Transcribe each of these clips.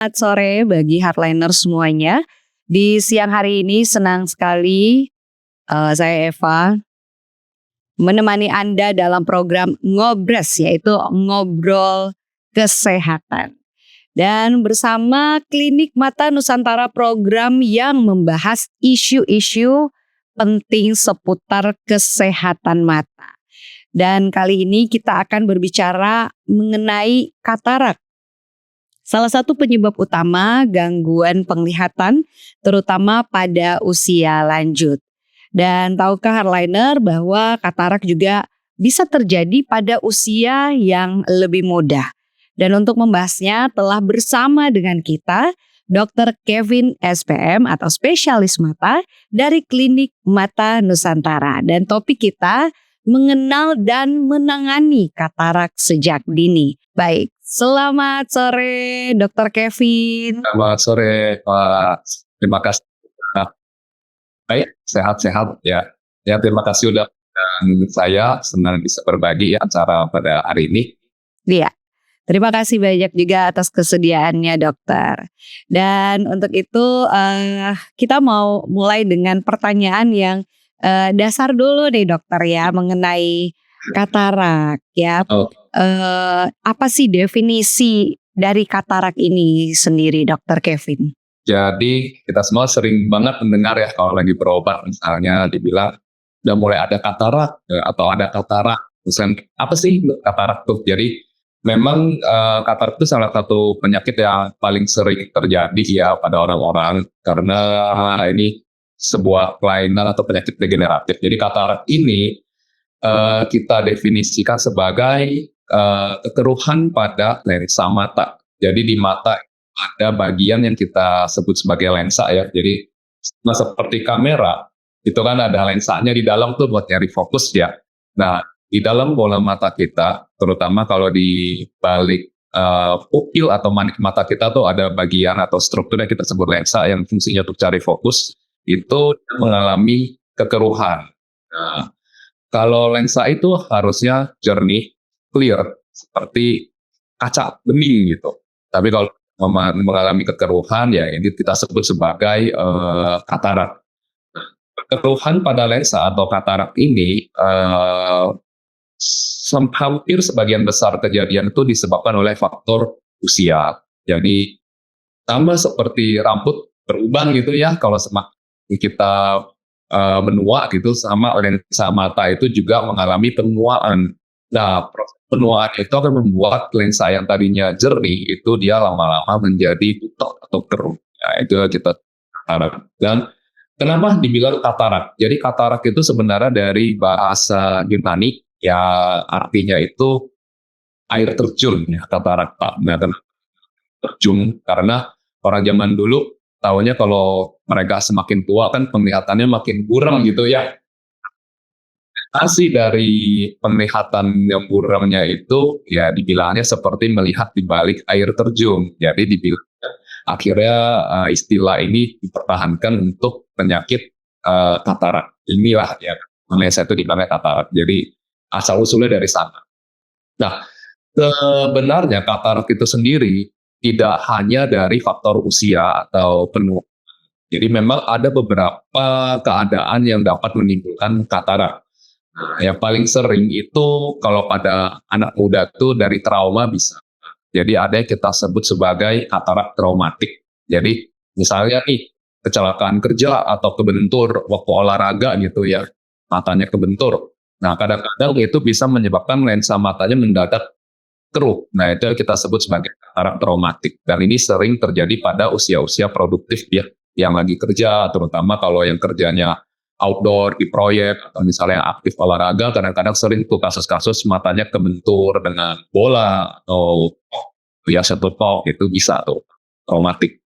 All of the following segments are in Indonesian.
Selamat sore bagi hardliner semuanya. Di siang hari ini senang sekali saya Eva menemani Anda dalam program Ngobres, yaitu ngobrol kesehatan. Dan bersama Klinik Mata Nusantara, program yang membahas isu-isu penting seputar kesehatan mata. Dan kali ini kita akan berbicara mengenai katarak. Salah satu penyebab utama gangguan penglihatan terutama pada usia lanjut. Dan tahukah hardliner bahwa katarak juga bisa terjadi pada usia yang lebih muda. Dan untuk membahasnya telah bersama dengan kita Dr. Kevin SPM atau spesialis mata dari Klinik Mata Nusantara. Dan topik kita mengenal dan menangani katarak sejak dini. Baik, selamat sore Dr. Kevin. Selamat sore Pak. Terima kasih. Baik, sehat-sehat ya. Ya, terima kasih udah saya senang bisa berbagi ya acara pada hari ini. Iya. Terima kasih banyak juga atas kesediaannya dokter. Dan untuk itu kita mau mulai dengan pertanyaan yang dasar dulu nih dokter ya mengenai katarak ya. Apa sih definisi dari katarak ini sendiri Dokter Kevin? Jadi kita semua sering banget mendengar ya kalau lagi berobat misalnya dibilang udah mulai ada katarak atau ada katarak. Misalnya apa sih katarak tuh? Jadi memang katarak itu salah satu penyakit yang paling sering terjadi ya pada orang-orang karena ini sebuah kelainan atau penyakit degeneratif. Jadi katarak ini kita definisikan sebagai kekeruhan pada lensa mata. Jadi di mata ada bagian yang kita sebut sebagai lensa ya. Jadi seperti kamera itu kan ada lensanya di dalam tuh buat nyari fokus ya. Nah, di dalam bola mata kita, terutama kalau di balik pupil atau manik mata kita tuh ada bagian atau struktur yang kita sebut lensa yang fungsinya untuk cari fokus, itu mengalami kekeruhan. Nah, kalau lensa itu harusnya jernih, clear, seperti kaca bening gitu. Tapi kalau mengalami kekeruhan ya ini kita sebut sebagai katarak. Kekeruhan pada lensa atau katarak ini hampir sebagian besar kejadian itu disebabkan oleh faktor usia. Jadi sama seperti rambut berubah gitu ya, kalau semakin kita menua gitu, sama lensa mata itu juga mengalami penuaan. Nah, proses penuaan itu akan membuat lensa yang tadinya jernih itu dia lama-lama menjadi butek atau keruh. Nah, itu kita katarak. Dan kenapa dibilang katarak? Jadi katarak itu sebenarnya dari bahasa Yunani ya artinya itu air terjun ya katarak Pak. Nah, terjun karena orang zaman dulu tahunya kalau mereka semakin tua kan penglihatannya makin buram gitu ya. Asli dari penglihatan yang buramnya itu ya dibilangnya seperti melihat di balik air terjun. Jadi dibilang akhirnya istilah ini dipertahankan untuk penyakit katarak. Inilah ya Indonesia itu dibilangnya katarak. Jadi asal usulnya dari sana. Nah, sebenarnya katarak itu sendiri tidak hanya dari faktor usia atau penuaan. Jadi memang ada beberapa keadaan yang dapat menimbulkan katarak. Nah, yang paling sering itu kalau pada anak muda itu dari trauma bisa. Jadi ada yang kita sebut sebagai katarak traumatik. Jadi misalnya nih kecelakaan kerja atau kebentur waktu olahraga gitu ya, matanya kebentur. Nah, kadang-kadang itu bisa menyebabkan lensa matanya mendadak keruh. Nah, itu kita sebut sebagai katarak traumatik. Dan ini sering terjadi pada usia-usia produktif ya, yang lagi kerja, terutama kalau yang kerjanya outdoor, di proyek, atau misalnya yang aktif olahraga, kadang-kadang sering tuh kasus-kasus matanya kebentur dengan bola, atau ya shuttlecock, itu bisa tuh, traumatik.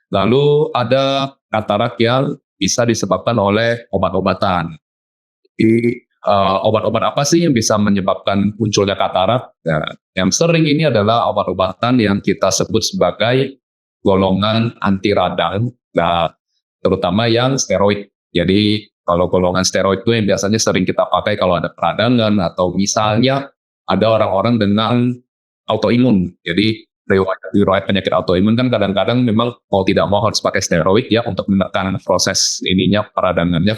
Lalu ada katarak yang bisa disebabkan oleh obat-obatan. Jadi obat-obat apa sih yang bisa menyebabkan munculnya katarak? Nah, yang sering ini adalah obat-obatan yang kita sebut sebagai golongan anti radang, nah, terutama yang steroid. Jadi kalau golongan steroid itu yang biasanya sering kita pakai kalau ada peradangan atau misalnya ada orang-orang dengan autoimun. Jadi riwayat penyakit autoimun kan kadang-kadang memang mau tidak mau harus pakai steroid ya untuk menekan proses ininya peradangannya.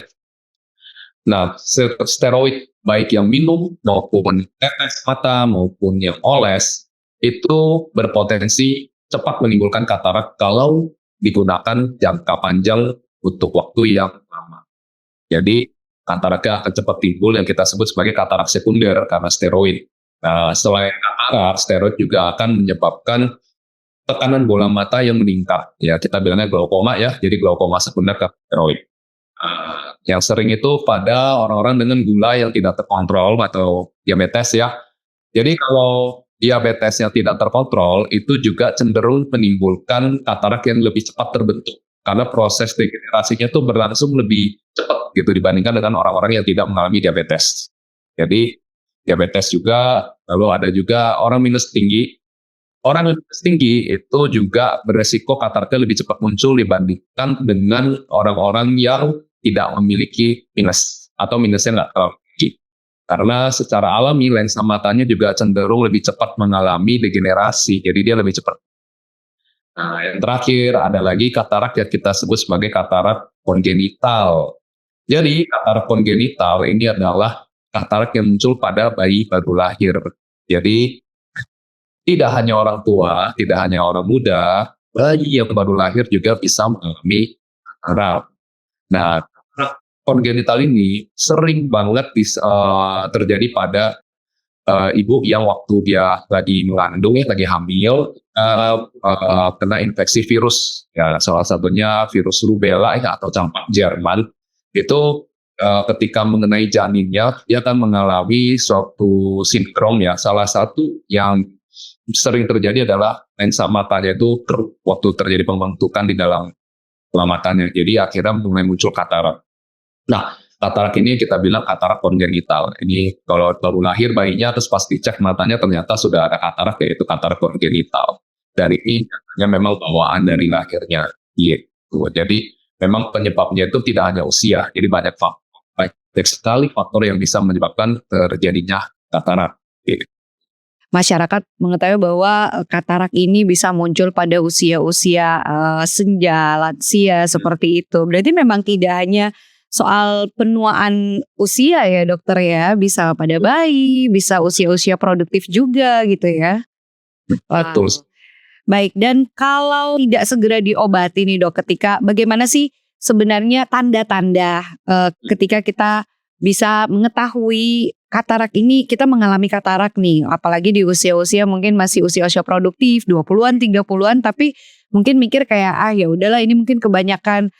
Nah, steroid baik yang minum maupun tetes mata maupun yang oles itu berpotensi cepat menimbulkan katarak kalau digunakan jangka panjang untuk waktu yang lama. Jadi kataraknya akan cepat timbul yang kita sebut sebagai katarak sekunder karena steroid. Nah, selain katarak, steroid juga akan menyebabkan tekanan bola mata yang meningkat. Ya, kita bilangnya glaukoma ya, jadi glaukoma sekunder karena steroid. Yang sering itu pada orang-orang dengan gula yang tidak terkontrol atau diabetes ya. Jadi kalau diabetesnya tidak terkontrol, itu juga cenderung menimbulkan katarak yang lebih cepat terbentuk. Karena proses degenerasinya itu berlangsung lebih cepat gitu dibandingkan dengan orang-orang yang tidak mengalami diabetes. Jadi diabetes juga, lalu ada juga orang minus tinggi. Orang minus tinggi itu juga beresiko kataraknya lebih cepat muncul dibandingkan dengan orang-orang yang tidak memiliki minus atau minusnya nggak terlalu tinggi. Karena secara alami lensa matanya juga cenderung lebih cepat mengalami degenerasi, jadi dia lebih cepat. Nah, yang terakhir ada lagi katarak yang kita sebut sebagai katarak kongenital. Jadi katarak kongenital ini adalah katarak yang muncul pada bayi baru lahir. Jadi tidak hanya orang tua, tidak hanya orang muda, bayi yang baru lahir juga bisa mengalami katarak. Nah, katarak kongenital ini sering banget terjadi pada ibu yang waktu dia lagi mengandung ya, lagi hamil, kena infeksi virus ya, salah satunya virus rubella ya, atau campak Jerman. Itu ketika mengenai janinnya dia akan mengalami suatu sindrom ya. Salah satu yang sering terjadi adalah lensa matanya itu waktu terjadi pembentukan di dalam matanya, jadi akhirnya mulai muncul katarak. Nah, katarak ini kita bilang katarak kongenital. Ini kalau baru lahir bayinya terus pas dicek matanya ternyata sudah ada katarak, yaitu katarak kongenital. Dari ini memang bawaan dari lahirnya. Gitu. Jadi memang penyebabnya itu tidak hanya usia, jadi banyak faktor. Banyak sekali faktor yang bisa menyebabkan terjadinya katarak. Gitu. Masyarakat mengetahui bahwa katarak ini bisa muncul pada usia-usia senja, lansia seperti itu. Berarti memang tidak hanya soal penuaan usia ya dokter ya, bisa pada bayi, bisa usia-usia produktif juga gitu ya. Betul. Baik, dan kalau tidak segera diobati nih dok, bagaimana sih sebenarnya tanda-tanda ketika kita bisa mengetahui katarak ini, kita mengalami katarak nih, apalagi di usia-usia mungkin masih usia-usia produktif 20-an, 30-an, tapi mungkin mikir kayak ya udahlah ini mungkin kebanyakan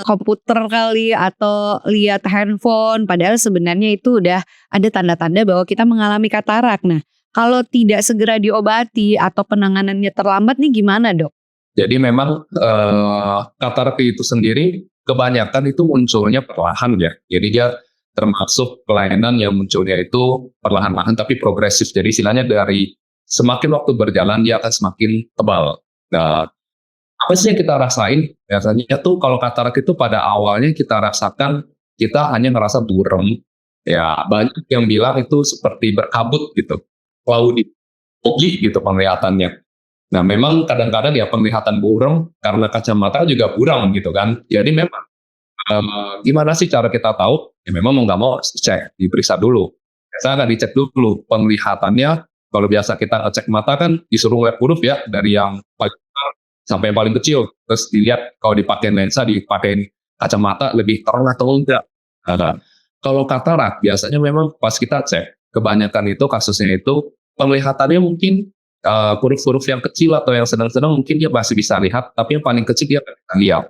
komputer kali atau lihat handphone, padahal sebenarnya itu udah ada tanda-tanda bahwa kita mengalami katarak. Nah, kalau tidak segera diobati atau penanganannya terlambat nih gimana dok? Jadi memang katarak itu sendiri kebanyakan itu munculnya perlahan ya. Jadi dia termasuk kelainan yang munculnya itu perlahan-lahan tapi progresif. Jadi istilahnya dari semakin waktu berjalan dia akan semakin tebal. Nah, apa sih yang kita rasain? Biasanya tuh kalau katarak itu pada awalnya kita rasakan kita hanya ngerasa burem. Ya, banyak yang bilang itu seperti berkabut gitu. Cloudy, foggy gitu penglihatannya. Nah, memang kadang-kadang ya penglihatan burem karena kacamata juga buram gitu kan. Jadi memang gimana sih cara kita tahu? Ya memang mau nggak mau cek, diperiksa dulu. Biasanya nggak dicek dulu penglihatannya. Kalau biasa kita ngecek mata kan disuruh lihat huruf ya, dari yang paling besar sampai yang paling kecil. Terus dilihat kalau dipakai lensa, dipakai kacamata lebih terang atau enggak. Nah, kalau katarak biasanya memang pas kita cek, kebanyakan itu kasusnya itu penglihatannya mungkin huruf-huruf yang kecil atau yang sedang-sedang mungkin dia masih bisa lihat, tapi yang paling kecil dia nggak bisa lihat.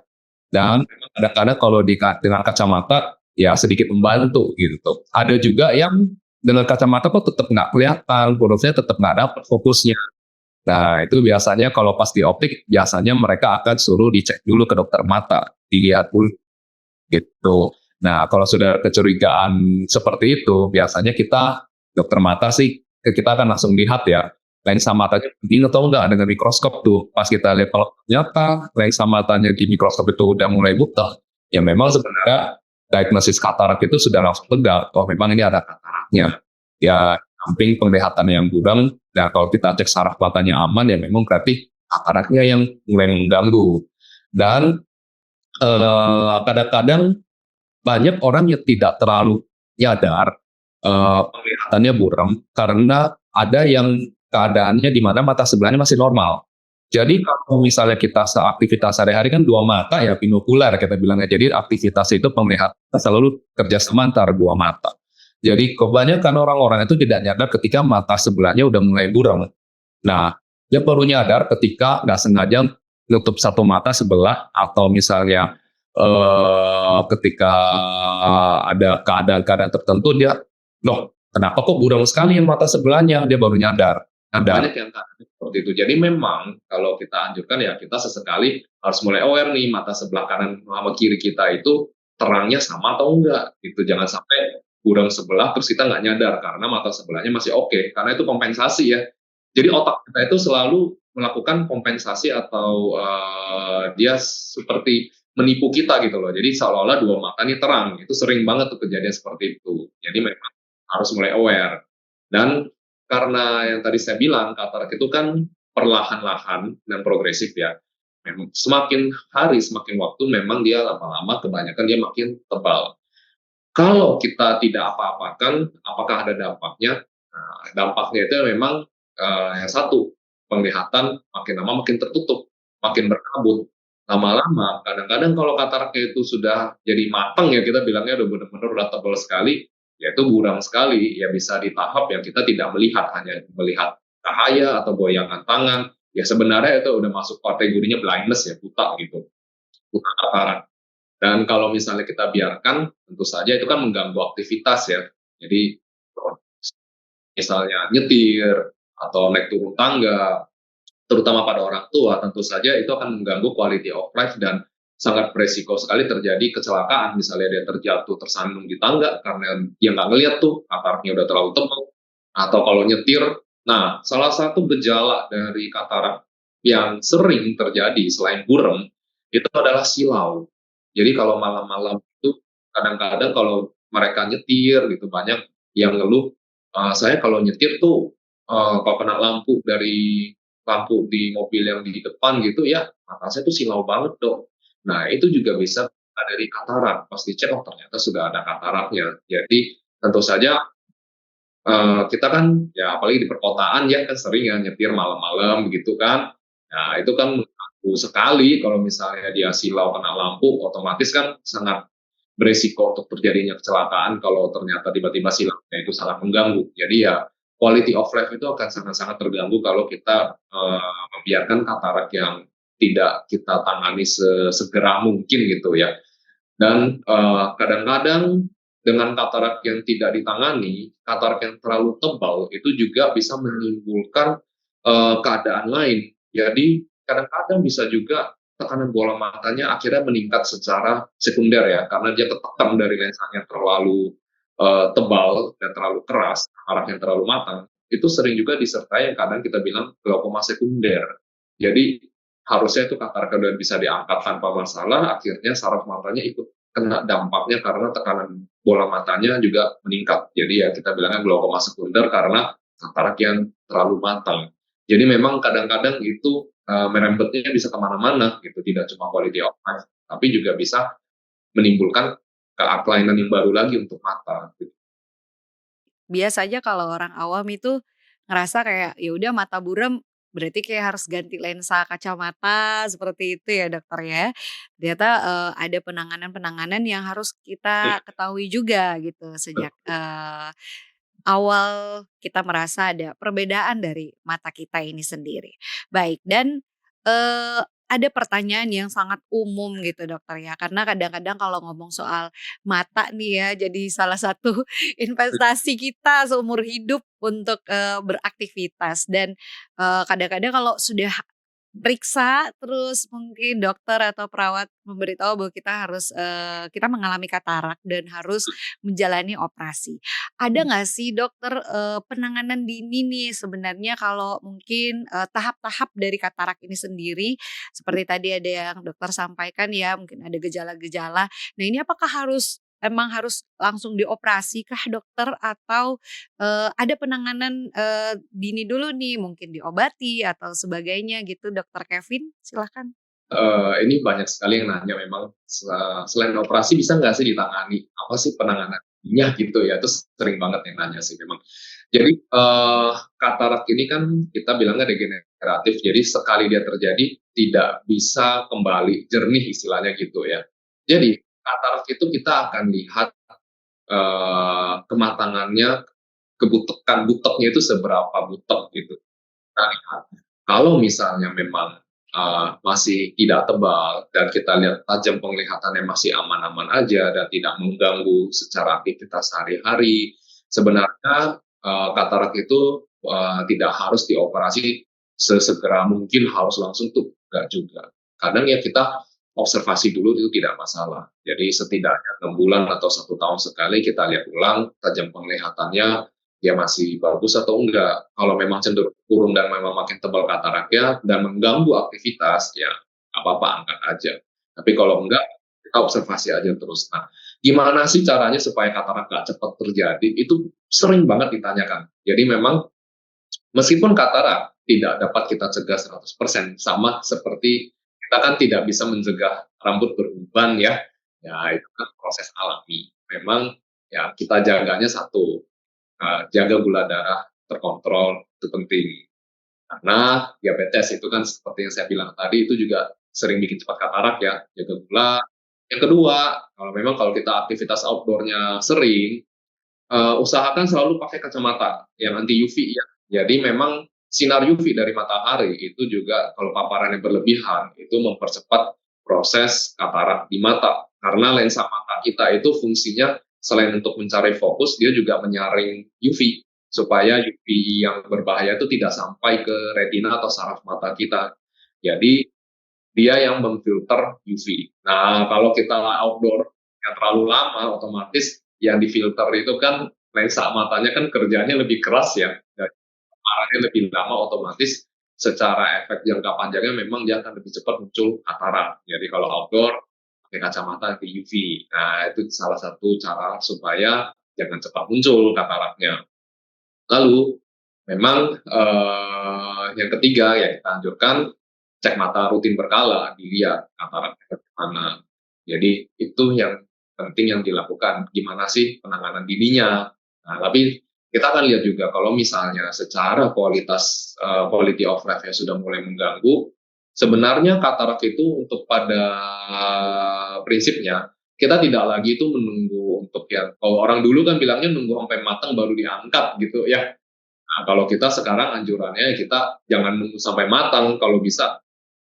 Dan kadang-kadang kalau dengan kacamata ya sedikit membantu gitu. Ada juga yang dengan kacamata kok tetap nggak kelihatan, hurufnya tetap nggak dapat fokusnya. Nah, itu biasanya kalau pas di optik biasanya mereka akan suruh dicek dulu ke dokter mata, dilihat dulu gitu. Nah, kalau sudah kecurigaan seperti itu, biasanya kita dokter mata sih kita akan langsung lihat ya lensa matanya penting atau enggak dengan mikroskop tuh. Pas kita lihat kalau ternyata lensa matanya di mikroskop itu udah mulai buta, ya memang sebenarnya diagnosis katarak itu sudah langsung tegak. Oh, memang ini ada kataraknya. Ya samping penglihatan yang buram. Nah, kalau kita cek saraf matanya aman ya memang berarti kataraknya yang mulai mengganggu. Dan kadang-kadang banyak orang yang tidak terlalu nyadar penglihatannya buram karena ada yang keadaannya di mana mata sebelahnya masih normal. Jadi kalau misalnya kita seaktivitas sehari-hari kan dua mata ya binokular kita bilangnya. Jadi aktivitas itu penglihatan selalu kerjasama antara dua mata. Jadi kebanyakan orang-orang itu tidak nyadar ketika mata sebelahnya udah mulai buram. Nah, dia perlu nyadar ketika nggak sengaja nutup satu mata sebelah atau misalnya ketika ada keadaan-keadaan tertentu dia, loh kenapa kok buram sekali yang mata sebelahnya? Dia baru nyadar. Nah, banyak yang seperti itu. Jadi memang kalau kita anjurkan ya kita sesekali harus mulai aware nih mata sebelah kanan sama kiri kita itu terangnya sama atau enggak gitu. Jangan sampai buram sebelah terus kita nggak nyadar karena mata sebelahnya masih oke. Karena itu kompensasi ya. Jadi otak kita itu selalu melakukan kompensasi atau dia seperti menipu kita gitu loh. Jadi seolah-olah dua mata ini terang. Itu sering banget tuh kejadian seperti itu. Jadi memang harus mulai aware. Dan karena yang tadi saya bilang katarak itu kan perlahan-lahan dan progresif ya. Memang semakin hari semakin waktu memang dia lama-lama kebanyakan dia makin tebal. Kalau kita tidak apa-apakan, apakah ada dampaknya? Nah, dampaknya itu memang yang satu, penglihatan makin lama makin tertutup, makin berkabut. Lama-lama, kadang-kadang kalau kataraknya itu sudah jadi matang ya kita bilangnya udah benar-benar udah tebal sekali, ya itu buram sekali, ya bisa di tahap yang kita tidak melihat, hanya melihat cahaya atau goyangan tangan. Ya sebenarnya itu udah masuk kategorinya blindness ya, buta gitu, buta katarak. Dan kalau misalnya kita biarkan, tentu saja itu kan mengganggu aktivitas ya. Jadi misalnya nyetir atau naik turun tangga, terutama pada orang tua, tentu saja itu akan mengganggu quality of life dan sangat beresiko sekali terjadi kecelakaan. Misalnya dia terjatuh, tersandung di tangga karena dia nggak ngeliat tuh, kataraknya udah terlalu tebal. Atau kalau nyetir, nah salah satu gejala dari katarak yang sering terjadi selain buram, itu adalah silau. Jadi kalau malam-malam itu kadang-kadang kalau mereka nyetir gitu banyak yang ngeluh, saya kalau nyetir tuh kalau kena lampu dari lampu di mobil yang di depan gitu ya, mata saya tuh silau banget dong. Nah itu juga bisa dari katarak, pas dicek oh ternyata sudah ada kataraknya. Jadi tentu saja kita kan ya apalagi di perkotaan ya kan sering ya nyetir malam-malam gitu kan. Nah itu kan mengganggu sekali kalau misalnya dia silau kena lampu, otomatis kan sangat beresiko untuk terjadinya kecelakaan kalau ternyata tiba-tiba silangnya itu sangat mengganggu. Jadi ya quality of life itu akan sangat-sangat terganggu kalau kita membiarkan katarak yang tidak kita tangani segera mungkin gitu ya. Dan kadang-kadang dengan katarak yang tidak ditangani, katarak yang terlalu tebal itu juga bisa menimbulkan keadaan lain. Jadi kadang-kadang bisa juga tekanan bola matanya akhirnya meningkat secara sekunder ya, karena dia ketekan dari lensanya terlalu tebal dan terlalu keras, katarak yang terlalu matang. Itu sering juga disertai yang kadang kita bilang glaukoma sekunder. Jadi harusnya itu katarak udah bisa diangkat tanpa masalah, akhirnya saraf matanya ikut kena dampaknya karena tekanan bola matanya juga meningkat. Jadi ya kita bilangnya glaukoma sekunder karena katarak yang terlalu matang. Jadi memang kadang-kadang itu merembetnya bisa kemana-mana gitu, tidak cuma quality of life, tapi juga bisa menimbulkan kelainan yang baru lagi untuk mata. Gitu. Biasanya kalau orang awam itu ngerasa kayak, ya udah mata buram berarti kayak harus ganti lensa kacamata seperti itu ya dokter ya. Ternyata, ada penanganan-penanganan yang harus kita ketahui juga gitu sejak, awal kita merasa ada perbedaan dari mata kita ini sendiri. Baik dan, ada pertanyaan yang sangat umum gitu dokter ya, karena kadang-kadang kalau ngomong soal mata nih ya, jadi salah satu investasi kita seumur hidup untuk, beraktivitas dan, kadang-kadang kalau sudah periksa, terus mungkin dokter atau perawat memberitahu bahwa kita harus, kita mengalami katarak dan harus menjalani operasi. Ada nggak sih dokter, penanganan dini nih sebenarnya kalau mungkin, tahap-tahap dari katarak ini sendiri, seperti tadi ada yang dokter sampaikan ya, mungkin ada gejala-gejala. Nah ini apakah harus emang harus langsung dioperasi kah dokter atau, ada penanganan, dini dulu nih mungkin diobati atau sebagainya gitu Dokter Kevin? Silahkan. Ini banyak sekali yang nanya memang selain operasi bisa nggak sih ditangani? Apa sih penanganannya gitu ya? Terus sering banget yang nanya sih memang. Jadi katarak ini kan kita bilangnya degeneratif. Jadi sekali dia terjadi tidak bisa kembali jernih istilahnya gitu ya. Jadi katarak itu kita akan lihat kematangannya, kebutekan buteknya itu seberapa butek gitu. Nah, kalau misalnya memang masih tidak tebal dan kita lihat tajam penglihatannya masih aman-aman aja dan tidak mengganggu secara aktivitas sehari-hari, sebenarnya katarak itu tidak harus dioperasi sesegera mungkin harus langsung tuh, enggak juga. Kadang ya kita observasi dulu itu tidak masalah. Jadi setidaknya 6 bulan atau 1 tahun sekali kita lihat ulang tajam penglihatannya dia masih bagus atau enggak. Kalau memang cenderung kurung dan memang makin tebal kataraknya dan mengganggu aktivitas, ya apa-apa angkat aja. Tapi kalau enggak, kita observasi aja terus. Nah, gimana sih caranya supaya katarak nggak cepat terjadi? Itu sering banget ditanyakan. Jadi memang meskipun katarak tidak dapat kita cegah 100%, sama seperti kita kan tidak bisa mencegah rambut beruban ya. Ya itu kan proses alami. Memang ya kita jaganya satu, jaga gula darah terkontrol itu penting. Karena diabetes itu kan seperti yang saya bilang tadi itu juga sering bikin cepat katarak ya, jaga gula. Yang kedua, kalau kita aktivitas outdoor-nya sering, usahakan selalu pakai kacamata yang anti UV ya. Jadi memang sinar UV dari matahari itu juga kalau paparannya berlebihan itu mempercepat proses katarak di mata. Karena lensa mata kita itu fungsinya selain untuk mencari fokus, dia juga menyaring UV supaya UV yang berbahaya itu tidak sampai ke retina atau saraf mata kita. Jadi dia yang memfilter UV. Nah, kalau kita outdoor yang terlalu lama, otomatis yang difilter itu kan lensa matanya kan kerjanya lebih keras ya, dan paparannya lebih lama, otomatis secara efek jangka panjangnya memang dia akan lebih cepat muncul katarak. Jadi kalau outdoor pakai kacamata anti UV. Nah, itu salah satu cara supaya jangan cepat muncul kataraknya. Lalu memang yang ketiga ya kita anjurkan cek mata rutin berkala, dilihat kataraknya bagaimana. Jadi itu yang penting yang dilakukan. Gimana sih penanganan dininya? Nah, tapi kita akan lihat juga kalau misalnya secara kualitas quality of life sudah mulai mengganggu, sebenarnya katarak itu untuk pada prinsipnya kita tidak lagi itu menunggu untuk yang kalau orang dulu kan bilangnya nunggu sampai matang baru diangkat gitu ya. Nah, kalau kita sekarang anjurannya kita jangan nunggu sampai matang, kalau bisa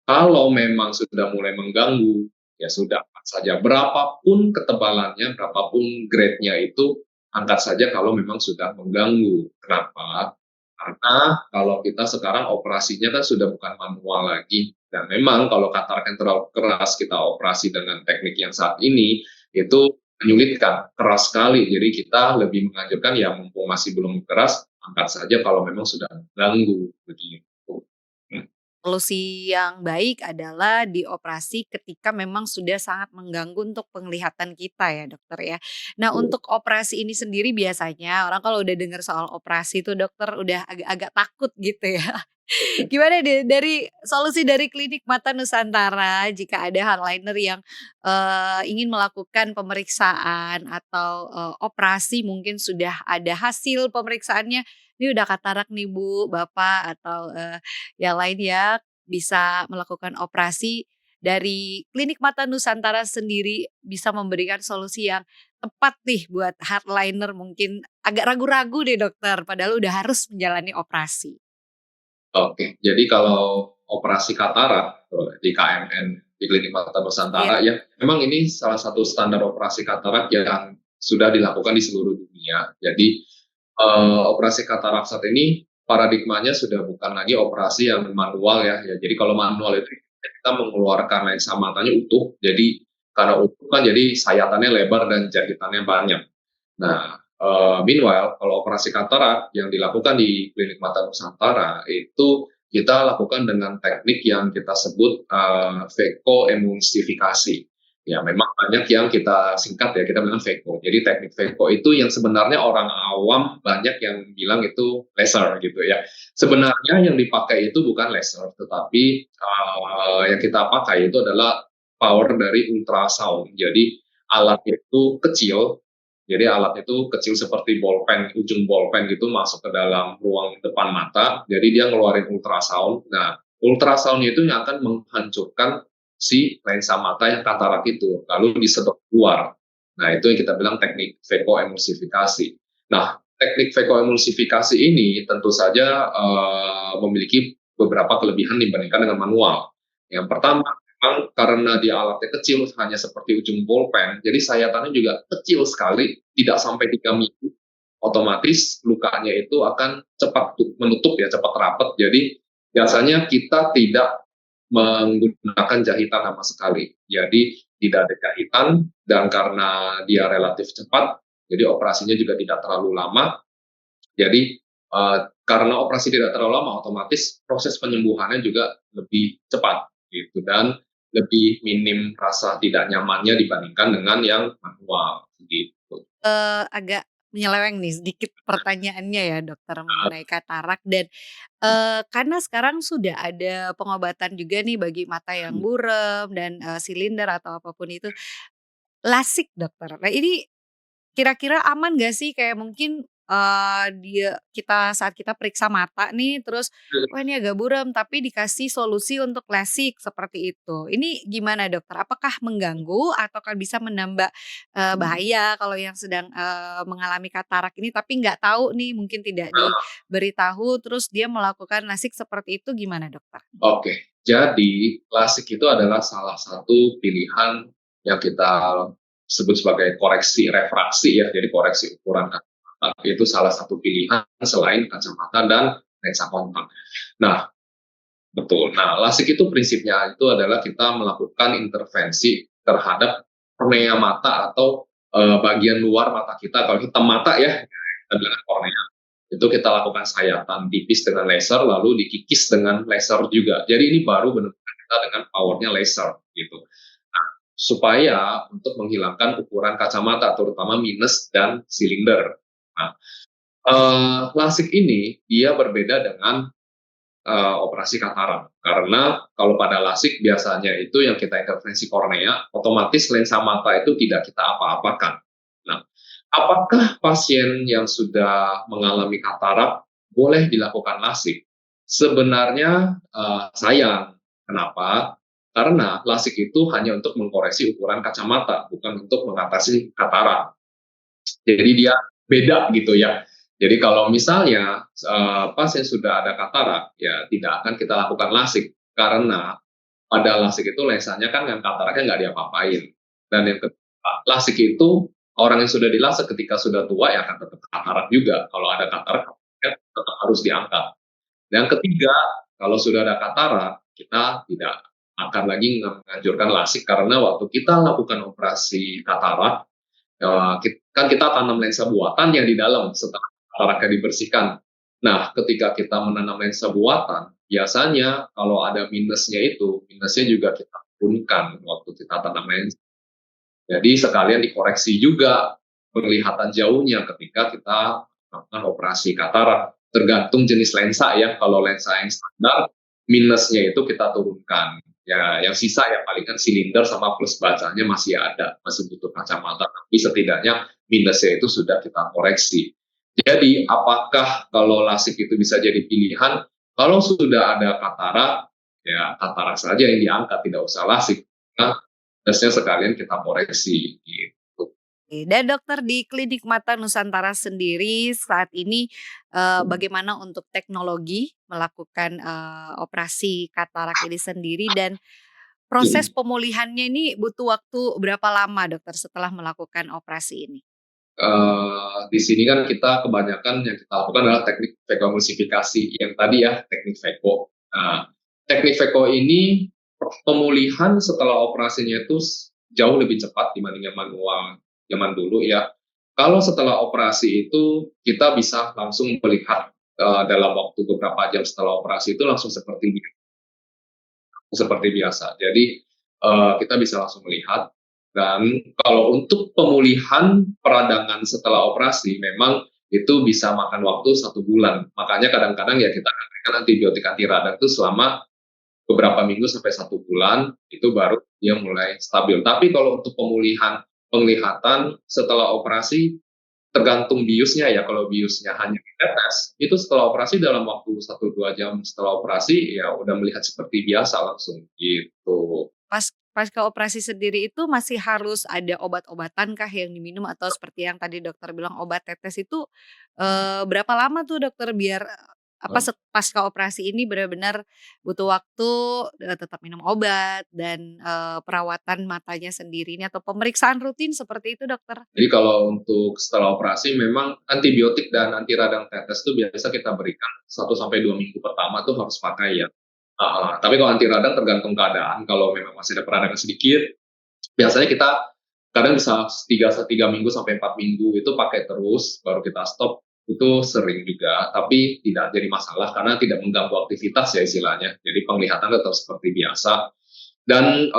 kalau memang sudah mulai mengganggu, ya sudah, angkat saja. Berapapun ketebalannya, berapapun grade-nya itu, angkat saja kalau memang sudah mengganggu. Kenapa? Karena kalau kita sekarang operasinya kan sudah bukan manual lagi. Dan memang kalau katarak yang terlalu keras kita operasi dengan teknik yang saat ini, itu menyulitkan, keras sekali. Jadi kita lebih menganjurkan ya mumpung masih belum keras, angkat saja kalau memang sudah mengganggu. Begitu. Solusi yang baik adalah dioperasi ketika memang sudah sangat mengganggu untuk penglihatan kita ya dokter ya. Nah untuk operasi ini sendiri biasanya orang kalau udah dengar soal operasi itu dokter udah agak-agak takut gitu ya. Gimana deh dari solusi dari Klinik Mata Nusantara jika ada hardliner yang, ingin melakukan pemeriksaan atau, operasi mungkin sudah ada hasil pemeriksaannya, "Ini udah katarak nih Bu, Bapak," atau, yang lain ya, bisa melakukan operasi. Dari Klinik Mata Nusantara sendiri bisa memberikan solusi yang tepat nih buat hardliner mungkin agak ragu-ragu deh dokter, padahal udah harus menjalani operasi. Oke, jadi kalau operasi katarak di KMN, di Klinik Mata Iya. Nusantara ya, memang ini salah satu standar operasi katarak yang sudah dilakukan di seluruh dunia. Jadi operasi katarak saat ini paradigmanya sudah bukan lagi operasi yang manual ya. Ya jadi kalau manual itu kita mengeluarkan lensa matanya utuh, jadi karena utuh kan jadi sayatannya lebar dan jahitannya banyak. Nah, meanwhile kalau operasi katarak yang dilakukan di Klinik Mata Nusantara itu kita lakukan dengan teknik yang kita sebut vekoemulsifikasi. Ya, memang banyak yang kita singkat ya, kita bilang Veko. Jadi teknik Veko itu yang sebenarnya orang awam banyak yang bilang itu laser gitu ya. Sebenarnya yang dipakai itu bukan laser, tetapi yang kita pakai itu adalah power dari ultrasound. Jadi alat itu kecil, jadi alat itu kecil seperti bolpen, ujung bolpen gitu masuk ke dalam ruang depan mata. Jadi dia ngeluarin ultrasound. Nah, ultrasound itu yang akan menghancurkan si lensa mata yang katarak itu, lalu disedot keluar. Nah, itu yang kita bilang teknik vekoemulsifikasi. Nah, teknik vekoemulsifikasi ini tentu saja memiliki beberapa kelebihan dibandingkan dengan manual. Yang pertama, memang karena dia alatnya kecil, hanya seperti ujung bolpen, jadi sayatannya juga kecil sekali, tidak sampai 3 mili, otomatis lukanya itu akan cepat menutup ya, cepat rapat. Jadi biasanya kita tidak menggunakan jahitan sama sekali. Jadi tidak ada jahitan dan karena dia relatif cepat, jadi operasinya juga tidak terlalu lama. Jadi karena operasi tidak terlalu lama, otomatis proses penyembuhannya juga lebih cepat gitu dan lebih minim rasa tidak nyamannya dibandingkan dengan yang manual gitu. Agak menyeleweng nih sedikit pertanyaannya ya dokter mengenai katarak dan, karena sekarang sudah ada pengobatan juga nih bagi mata yang buram dan, silinder atau apapun itu, LASIK dokter. Nah ini kira-kira aman gak sih kayak mungkin, saat kita periksa mata nih terus, "Wah ini agak buram," tapi dikasih solusi untuk LASIK seperti itu. Ini gimana dokter? Apakah mengganggu ataukah bisa menambah, bahaya kalau yang sedang, mengalami katarak ini tapi nggak tahu nih mungkin tidak diberitahu terus dia melakukan LASIK seperti itu gimana dokter? Oke, jadi LASIK itu adalah salah satu pilihan yang kita sebut sebagai koreksi refraksi ya, jadi koreksi ukuran kacamata itu salah satu pilihan selain kacamata dan lensa kontak. Nah, betul. Nah, LASIK itu prinsipnya itu adalah kita melakukan intervensi terhadap kornea mata atau bagian luar mata kita. Kalau hitam mata ya, kita bilang kornea. Itu kita lakukan sayatan tipis dengan laser, lalu dikikis dengan laser juga. Jadi ini baru benar-benar kita dengan powernya laser gitu. Nah, supaya untuk menghilangkan ukuran kacamata, terutama minus dan silinder. Nah, LASIK ini dia berbeda dengan operasi katarak. Karena kalau pada LASIK biasanya itu yang kita intervensi kornea, otomatis lensa mata itu tidak kita apa-apakan. Nah, apakah pasien yang sudah mengalami katarak boleh dilakukan LASIK? Sebenarnya sayang. Kenapa? Karena LASIK itu hanya untuk mengkoreksi ukuran kacamata, bukan untuk mengatasi katarak. Jadi dia beda gitu ya. Jadi kalau misalnya pasien sudah ada katarak, ya tidak akan kita lakukan LASIK karena pada LASIK itu lensanya kan yang kataraknya nggak diapa-apain. Dan yang kedua, LASIK itu orang yang sudah dilasik ketika sudah tua ya akan tetap katarak juga. Kalau ada katarak ya tetap harus diangkat. Dan yang ketiga, kalau sudah ada katarak, kita tidak akan lagi menganjurkan LASIK karena waktu kita lakukan operasi katarak, kan kita tanam lensa buatan yang di dalam setelah kataraknya dibersihkan. Nah, ketika kita menanam lensa buatan, biasanya kalau ada minusnya juga kita turunkan waktu kita tanam lensa. Jadi sekalian dikoreksi juga penglihatan jauhnya ketika kita melakukan operasi katarak. Tergantung jenis lensa ya. Kalau lensa yang standar, minusnya itu kita turunkan. Ya, yang sisa ya paling kan silinder sama plus bacanya masih ada, masih butuh kacamata. Tapi setidaknya minusnya itu sudah kita koreksi. Jadi, apakah kalau LASIK itu bisa jadi pilihan? Kalau sudah ada katarak, ya katarak saja yang diangkat, tidak usah LASIK. Nah, minusnya sekalian kita koreksi. Gitu. Oke, dan dokter di Klinik Mata Nusantara sendiri saat ini, bagaimana untuk teknologi melakukan, operasi katarak ini sendiri dan proses pemulihannya ini butuh waktu berapa lama dokter setelah melakukan operasi ini? Di sini kan kita kebanyakan yang kita lakukan adalah teknik vekoemulsifikasi yang tadi ya, teknik veko. Nah, teknik veko ini pemulihan setelah operasinya itu jauh lebih cepat dibanding yang manual zaman dulu ya. Kalau setelah operasi itu kita bisa langsung melihat dalam waktu beberapa jam setelah operasi itu langsung seperti biasa. Jadi kita bisa langsung melihat Dan kalau untuk pemulihan peradangan setelah operasi, memang itu bisa makan waktu 1 bulan. Makanya kadang-kadang ya kita berikan antibiotik anti radang itu selama beberapa minggu sampai 1 bulan, itu baru dia mulai stabil. Tapi kalau untuk pemulihan penglihatan setelah operasi, tergantung biusnya ya. Kalau biusnya hanya ditetes, itu setelah operasi dalam waktu 1-2 jam setelah operasi ya udah melihat seperti biasa langsung gitu. Pas ke operasi sendiri itu masih harus ada obat-obatan kah yang diminum atau seperti yang tadi dokter bilang obat tetes itu, berapa lama tuh dokter biar, pasca operasi ini benar-benar butuh waktu, tetap minum obat dan, perawatan matanya sendiri ini atau pemeriksaan rutin seperti itu dokter? Jadi kalau untuk setelah operasi memang antibiotik dan anti radang tetes itu biasa kita berikan 1 sampai 2 minggu pertama tuh harus pakai ya. Tapi kalau anti radang tergantung keadaan, kalau memang masih ada peradangan sedikit, biasanya kita kadang bisa 3 minggu sampai 4 minggu itu pakai terus, baru kita stop, itu sering juga, tapi tidak jadi masalah karena tidak mengganggu aktivitas ya istilahnya. Jadi penglihatan tetap seperti biasa dan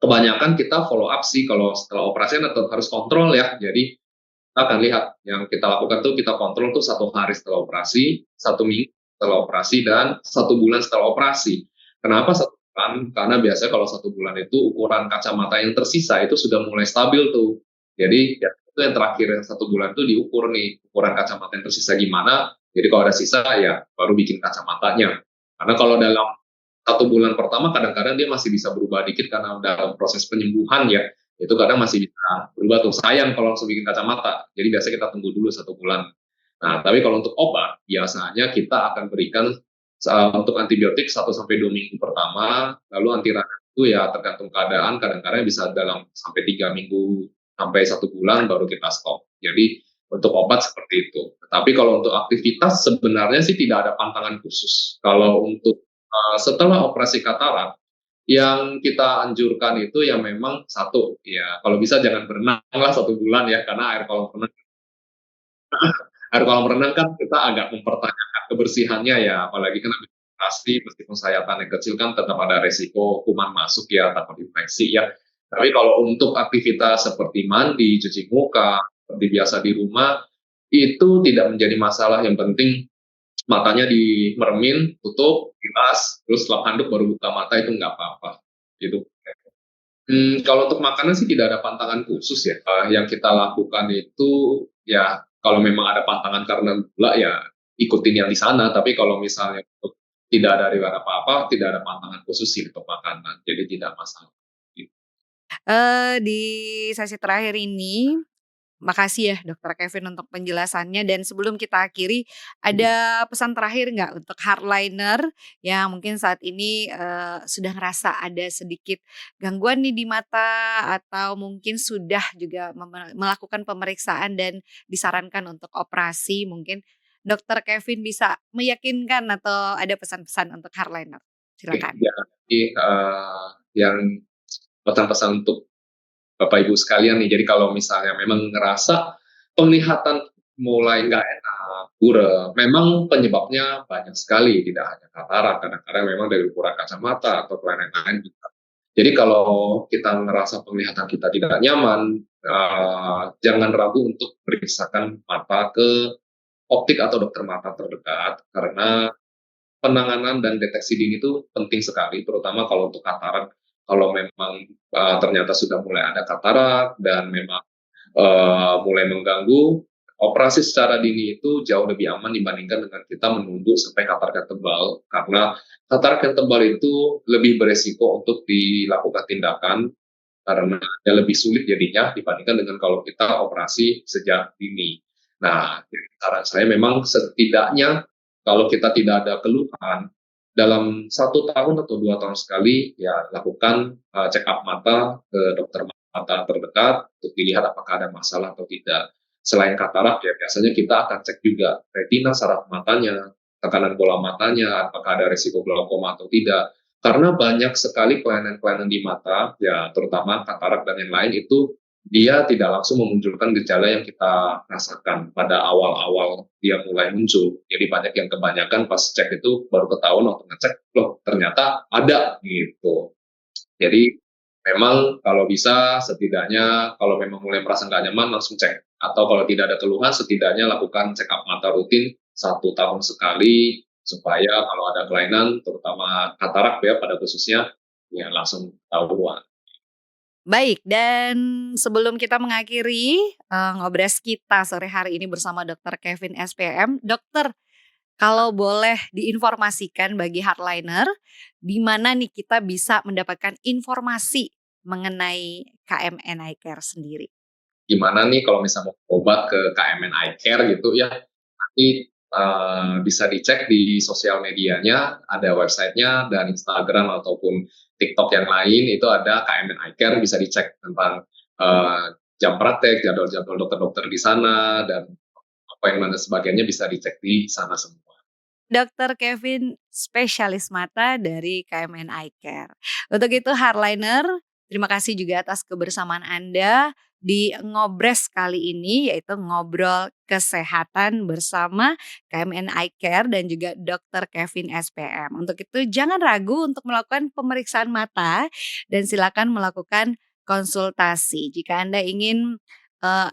kebanyakan kita follow up sih kalau setelah operasi kan tetap harus kontrol ya. Jadi kita akan lihat yang kita lakukan tuh kita kontrol tuh 1 hari setelah operasi, 1 minggu setelah operasi, dan 1 bulan setelah operasi. Kenapa 1 bulan? Karena biasanya kalau 1 bulan itu ukuran kacamata yang tersisa itu sudah mulai stabil tuh. Jadi ya, itu yang terakhir yang 1 bulan itu diukur nih ukuran kacamata yang tersisa gimana. Jadi kalau ada sisa ya baru bikin kacamatanya. Karena kalau dalam 1 bulan pertama kadang-kadang dia masih bisa berubah dikit karena dalam proses penyembuhan ya, itu kadang masih bisa berubah tuh. Sayang kalau langsung bikin kacamata. Jadi biasanya kita tunggu dulu 1 bulan. Nah, tapi kalau untuk obat, biasanya kita akan berikan untuk antibiotik 1 sampai 2 minggu pertama, lalu anti radang itu ya tergantung keadaan, kadang-kadang bisa dalam sampai 3 minggu sampai 1 bulan baru kita stop. Jadi untuk obat seperti itu. Tapi kalau untuk aktivitas sebenarnya sih tidak ada pantangan khusus. Kalau untuk setelah operasi katarak, yang kita anjurkan itu yang memang satu, ya kalau bisa jangan berenang lah 1 bulan ya, karena air kolam renang kan kita agak mempertanyakan kebersihannya ya, apalagi kan habis operasi meskipun sayatannya kecil kan tetap ada resiko kuman masuk ya, takut infeksi ya. Tapi kalau untuk aktivitas seperti mandi, cuci muka, seperti biasa di rumah, itu tidak menjadi masalah. Yang penting matanya dimeremin, tutup, bilas, terus lap handuk baru buka mata itu nggak apa-apa. Gitu. Kalau untuk makanan sih tidak ada pantangan khusus ya. Yang kita lakukan itu ya kalau memang ada pantangan karena gula ya ikutin yang di sana. Tapi kalau misalnya untuk tidak ada riwayat apa-apa, tidak ada pantangan khusus sih untuk makanan. Jadi tidak masalah. Gitu. Di sesi terakhir ini, makasih ya Dokter Kevin untuk penjelasannya dan sebelum kita akhiri, ada pesan terakhir nggak untuk hardliner yang mungkin saat ini, sudah ngerasa ada sedikit gangguan nih di mata atau mungkin sudah juga melakukan pemeriksaan dan disarankan untuk operasi, mungkin Dokter Kevin bisa meyakinkan atau ada pesan-pesan untuk hardliner? Oke, Silakan. ya nanti yang pesan-pesan untuk Bapak Ibu sekalian nih, jadi kalau misalnya memang ngerasa penglihatan mulai nggak enak, buram, memang penyebabnya banyak sekali, tidak hanya katarak, kadang-kadang memang dari ukuran kacamata atau kelainan lain juga. Jadi kalau kita ngerasa penglihatan kita tidak nyaman, jangan ragu untuk periksakan mata ke optik atau dokter mata terdekat, karena penanganan dan deteksi dini itu penting sekali, terutama kalau untuk katarak. Kalau memang ternyata sudah mulai ada katarak dan memang mulai mengganggu, operasi secara dini itu jauh lebih aman dibandingkan dengan kita menunggu sampai katarak yang tebal, karena katarak yang tebal itu lebih beresiko untuk dilakukan tindakan karena dia lebih sulit jadinya dibandingkan dengan kalau kita operasi sejak dini. Nah, jadi saran saya memang setidaknya kalau kita tidak ada keluhan, dalam 1 tahun atau 2 tahun sekali, ya lakukan check up mata ke dokter mata terdekat untuk dilihat apakah ada masalah atau tidak. Selain katarak ya biasanya kita akan cek juga retina saraf matanya, tekanan bola matanya, apakah ada risiko glaukoma atau tidak. Karena banyak sekali kelainan-kelainan di mata, ya terutama katarak dan yang lain itu dia tidak langsung memunculkan gejala yang kita rasakan pada awal-awal dia mulai muncul. Jadi banyak yang kebanyakan pas cek itu baru ketahuan waktu ngecek, loh ternyata ada gitu. Jadi memang kalau bisa setidaknya kalau memang mulai merasa nggak nyaman langsung cek. Atau kalau tidak ada keluhan setidaknya lakukan check up mata rutin 1 tahun sekali supaya kalau ada kelainan terutama katarak ya pada khususnya ya langsung tahu. Baik, dan sebelum kita mengakhiri ngobres kita sore hari ini bersama Dokter Kevin SPM, Dokter, kalau boleh diinformasikan bagi hardliner, di mana nih kita bisa mendapatkan informasi mengenai KMN Eye Care sendiri? Gimana nih kalau misalnya mau obat ke KMN Eye Care gitu ya, nanti bisa dicek di sosial medianya, ada websitenya dan Instagram ataupun TikTok yang lain itu ada KMN Eye Care, bisa dicek tentang jam praktek, jadwal-jadwal dokter-dokter di sana dan appointment dan sebagainya bisa dicek di sana semua. Dokter Kevin, spesialis mata dari KMN Eye Care. Untuk itu hardliner, terima kasih juga atas kebersamaan Anda di Ngobres kali ini, yaitu ngobrol kesehatan bersama KMN Eye Care dan juga Dokter Kevin SPM. Untuk itu jangan ragu untuk melakukan pemeriksaan mata dan silakan melakukan konsultasi. Jika Anda ingin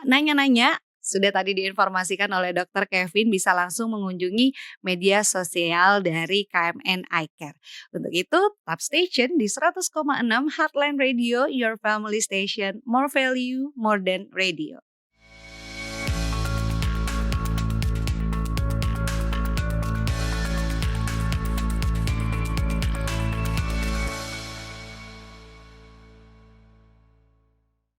nanya-nanya, sudah tadi diinformasikan oleh Dokter Kevin, bisa langsung mengunjungi media sosial dari KMN Eye Care. Untuk itu, tetap station di 100,6 Heartline Radio, your family station, more value, more than radio.